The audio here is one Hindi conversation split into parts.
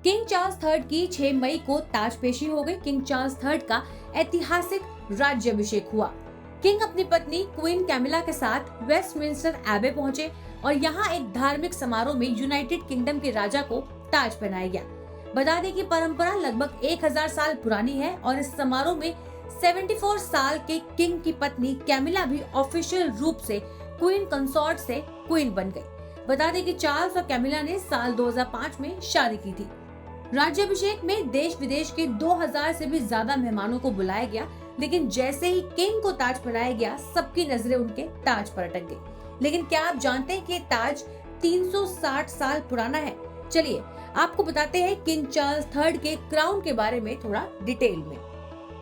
किंग चार्ल्स थर्ड की 6 मई को ताजपेशी हो गई। किंग चार्ल्स थर्ड का ऐतिहासिक राज्याभिषेक हुआ। किंग अपनी पत्नी क्वीन कैमिला के साथ वेस्टमिंस्टर एबे पहुंचे और यहाँ एक धार्मिक समारोह में यूनाइटेड किंगडम के राजा को ताज पहनाया गया। बता दें कि परंपरा लगभग 1000 साल पुरानी है और इस समारोह में 74 साल के किंग की पत्नी कैमिला भी ऑफिशियल रूप से क्वीन कंसॉर्ट से क्वीन बन गई। बता दें कि चार्ल्स और कैमिला ने साल 2005 में शादी की थी। राज्याभिषेक में देश विदेश के 2000 से भी ज्यादा मेहमानों को बुलाया गया, लेकिन जैसे ही किंग को ताज पहनाया गया सबकी नजरें उनके ताज पर अटक गई। लेकिन क्या आप जानते हैं कि ताज 360 साल पुराना है? चलिए आपको बताते हैं किंग चार्ल्स थर्ड के क्राउन के बारे में थोड़ा डिटेल में।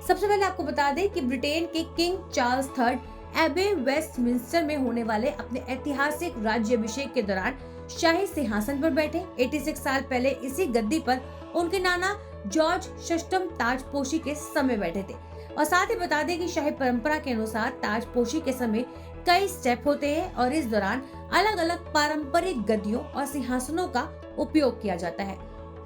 सबसे पहले आपको बता दें कि ब्रिटेन के किंग चार्ल्स थर्ड एबे वेस्टमिंस्टर में होने वाले अपने ऐतिहासिक राज्याभिषेक के दौरान शाही सिंहासन पर बैठे। 86 साल पहले इसी गद्दी पर उनके नाना जॉर्ज षष्ठम ताजपोशी के समय बैठे थे। और साथ ही बता दें कि शाही परंपरा के अनुसार ताजपोशी के समय कई स्टेप होते हैं और इस दौरान अलग अलग पारंपरिक गद्दियों और सिंहासनों का उपयोग किया जाता है।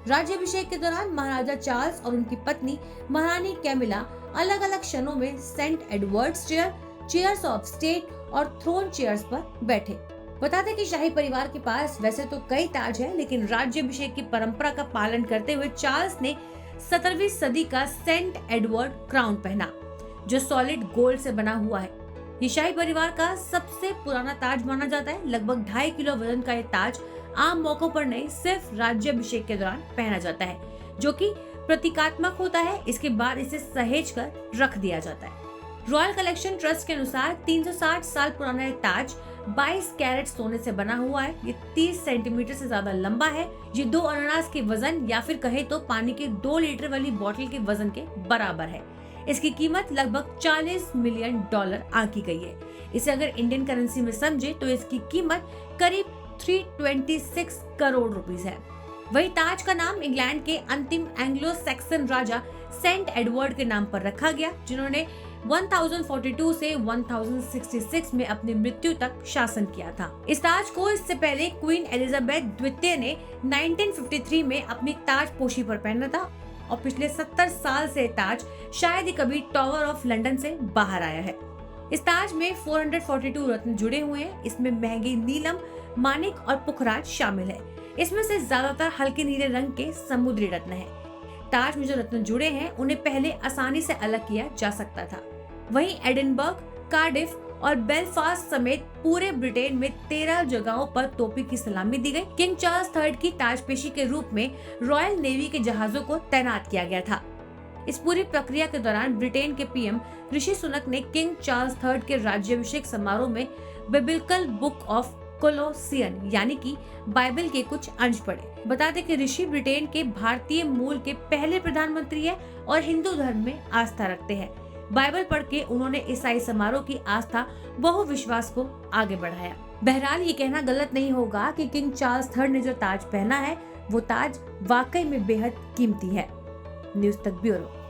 राज्याभिषेक के दौरान महाराजा चार्ल्स और उनकी पत्नी महारानी कैमिला अलग अलग क्षणों में saint Edward's chair, chairs of state और थ्रोन चेयर्स पर बैठे। बता दें कि शाही परिवार के पास वैसे तो कई ताज हैं, लेकिन राज्याभिषेक की परंपरा का पालन करते हुए चार्ल्स ने 17वीं सदी का सेंट एडवर्ड क्राउन पहना, जो सॉलिड गोल्ड से बना हुआ है। ये शाही परिवार का सबसे पुराना ताज माना जाता है। लगभग 2.5 किलो वजन का ये ताज आम मौकों पर नहीं, सिर्फ राज्याभिषेक के दौरान पहना जाता है, जो कि प्रतीकात्मक होता है। इसके बाद इसे सहेज कर रख दिया जाता है। रॉयल कलेक्शन ट्रस्ट के अनुसार 360 साल पुराना ये ताज 22 कैरेट सोने से बना हुआ है। ये 30 सेंटीमीटर से ज्यादा लंबा है। ये 2 अनानास के वजन या फिर कहे तो पानी के 2 लीटर वाली बोतल के वजन के बराबर है। इसकी कीमत लगभग $40 मिलियन आंकी गई है। इसे अगर इंडियन करेंसी में समझे तो इसकी कीमत करीब 326 करोड़ रुपीस है। वही ताज का नाम इंग्लैंड के अंतिम एंग्लो सैक्सन राजा सेंट एडवर्ड के नाम पर रखा गया, जिन्होंने 1042 से 1066 में अपनी मृत्यु तक शासन किया था। इस ताज को इससे पहले क्वीन एलिजाबेथ द्वितीय ने 1953 में अपनी ताजपोशी पर पहना था और पिछले 70 साल से ताज शायद ही कभी टावर ऑफ लंदन से बाहर आया है। इस ताज में 442 रत्न जुड़े हुए हैं। इसमें महंगी नीलम, मानिक और पुखराज शामिल है। इसमें से ज्यादातर हल्के नीले रंग के समुद्री रत्न हैं। ताज में जो रत्न जुड़े हैं उन्हें पहले आसानी से अलग किया जा सकता था। वहीं एडिनबर्ग, कार्डिफ और बेलफास्ट समेत पूरे ब्रिटेन में 13 जगहों पर तोपी की सलामी दी गई। किंग चार्ल्स थर्ड की ताजपेशी के रूप में रॉयल नेवी के जहाजों को तैनात किया गया था। इस पूरी प्रक्रिया के दौरान ब्रिटेन के पीएम ऋषि सुनक ने किंग चार्ल्स थर्ड के राज्याभिषेक समारोह में बिब्लिकल बुक ऑफ कोलोसियन यानी कि बाइबल के कुछ अंश पढ़े। बता दें कि ऋषि ब्रिटेन के भारतीय मूल के पहले प्रधानमंत्री है और हिंदू धर्म में आस्था रखते हैं। बाइबल पढ़ के उन्होंने ईसाई समारोह की आस्था बहु विश्वास को आगे बढ़ाया। बहरहाल ये कहना गलत नहीं होगा कि किंग चार्ल्स थर्ड ने जो ताज पहना है वो ताज वाकई में बेहद कीमती है। न्यूज़ तक ब्यूरो।